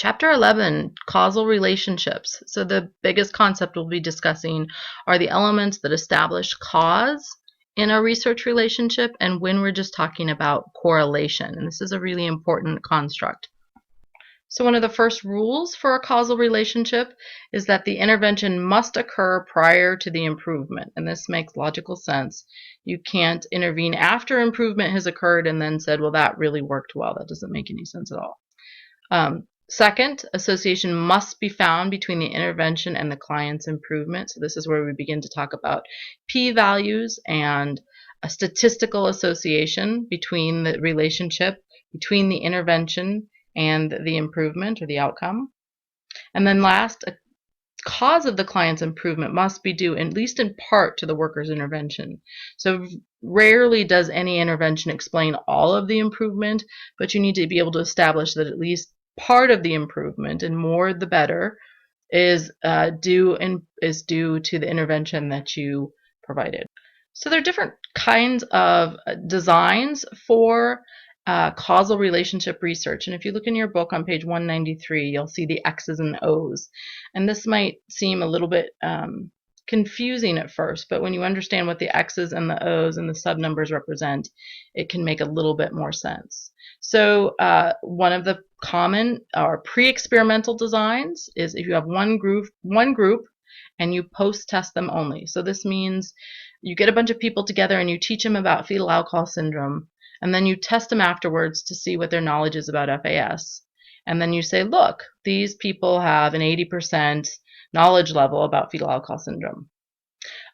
Chapter 11, causal relationships. So the biggest concept we'll be discussing are the elements that establish cause in a research relationship and when we're just talking about correlation. And this is a really important construct. So one of the first rules for a causal relationship is that the intervention must occur prior to the improvement. And this makes logical sense. You can't intervene after improvement has occurred and then said, well, that really worked well. That doesn't make any sense at all. Second, association must be found between the intervention and the client's improvement. So this is where we begin to talk about p-values and a statistical association between the relationship between the intervention and the improvement or the outcome. And then last, a cause of the client's improvement must be due, at least in part, to the worker's intervention. So rarely does any intervention explain all of the improvement, but you need to be able to establish that at least part of the improvement, and more the better, is due to the intervention that you provided. So there are different kinds of designs for causal relationship research. And if you look in your book on page 193, you'll see the X's and O's. And this might seem a little bit confusing at first, but when you understand what the X's and the O's and the subnumbers represent, it can make a little bit more sense. So one of the common or pre-experimental designs is if you have one group and you post-test them only. So this means you get a bunch of people together and you teach them about fetal alcohol syndrome, and then you test them afterwards to see what their knowledge is about FAS. And then you say, look, these people have an 80% knowledge level about fetal alcohol syndrome.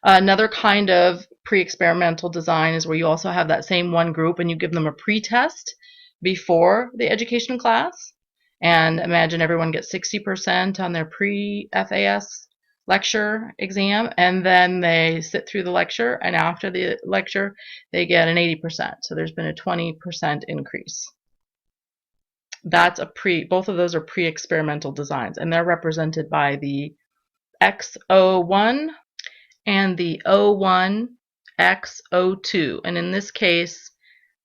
Another kind of pre-experimental design is where you also have that same one group and you give them a pre-test before the education class. And imagine everyone gets 60% on their pre-FAS lecture exam, and then they sit through the lecture, and after the lecture they get an 80%. So there's been a 20% increase. That's both of those are pre-experimental designs, and they're represented by the X01 and the O1X02. And in this case,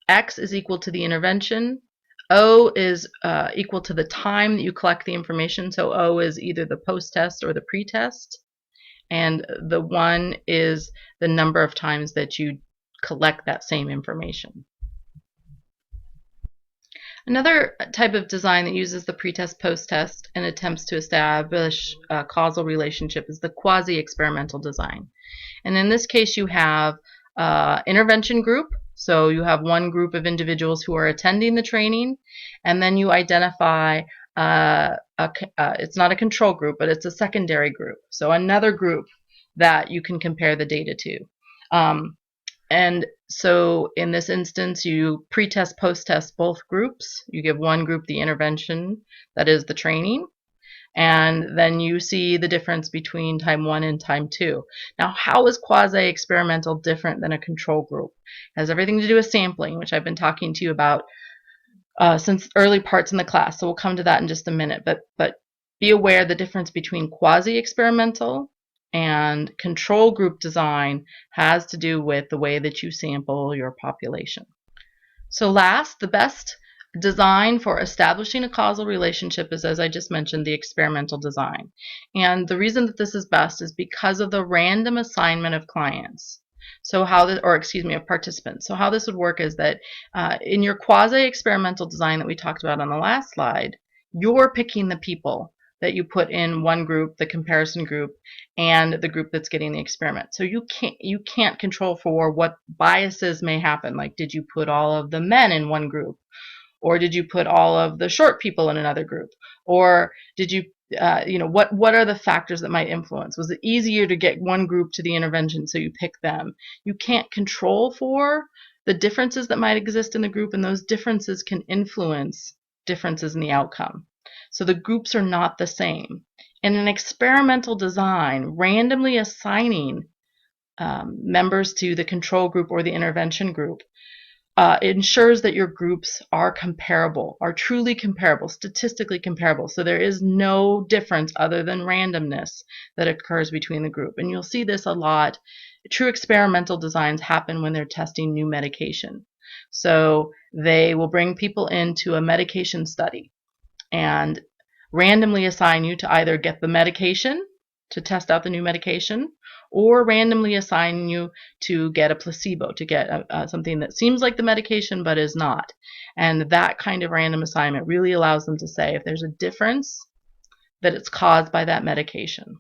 X is equal to the intervention, O is equal to the time that you collect the information. So O is either the post-test or the pre-test, and the 1 is the number of times that you collect that same information. Another type of design that uses the pre-test, post-test and attempts to establish a causal relationship is the quasi-experimental design. And in this case, you have intervention group. So you have one group of individuals who are attending the training, and then you identify it's not a control group, but it's a secondary group. So another group that you can compare the data to. And so in this instance, you pre-test, post-test both groups. You give one group the intervention, that is the training, and then you see the difference between time 1 and time 2. Now, how is quasi-experimental different than a control group? It has everything to do with sampling, which I've been talking to you about since early parts in the class. So we'll come to that in just a minute. But be aware the difference between quasi-experimental and control group design has to do with the way that you sample your population. So last, the best design for establishing a causal relationship is, as I just mentioned, the experimental design. And the reason that this is best is because of the random assignment of clients. So of participants. So how this would work is that in your quasi-experimental design that we talked about on the last slide, you're picking the people that you put in one group, the comparison group, and the group that's getting the experiment. So you can't control for what biases may happen. Like, did you put all of the men in one group? Or did you put all of the short people in another group? Or did you, what are the factors that might influence? Was it easier to get one group to the intervention, so you pick them? You can't control for the differences that might exist in the group, and those differences can influence differences in the outcome. So the groups are not the same. In an experimental design, randomly assigning members to the control group or the intervention group ensures that your groups are comparable, are truly comparable, statistically comparable. So there is no difference other than randomness that occurs between the group. And you'll see this a lot. True experimental designs happen when they're testing new medication. So they will bring people into a medication study. And randomly assign you to either get the medication to test out the new medication, or randomly assign you to get a placebo, to get something that seems like the medication but is not. And that kind of random assignment really allows them to say if there's a difference, that it's caused by that medication.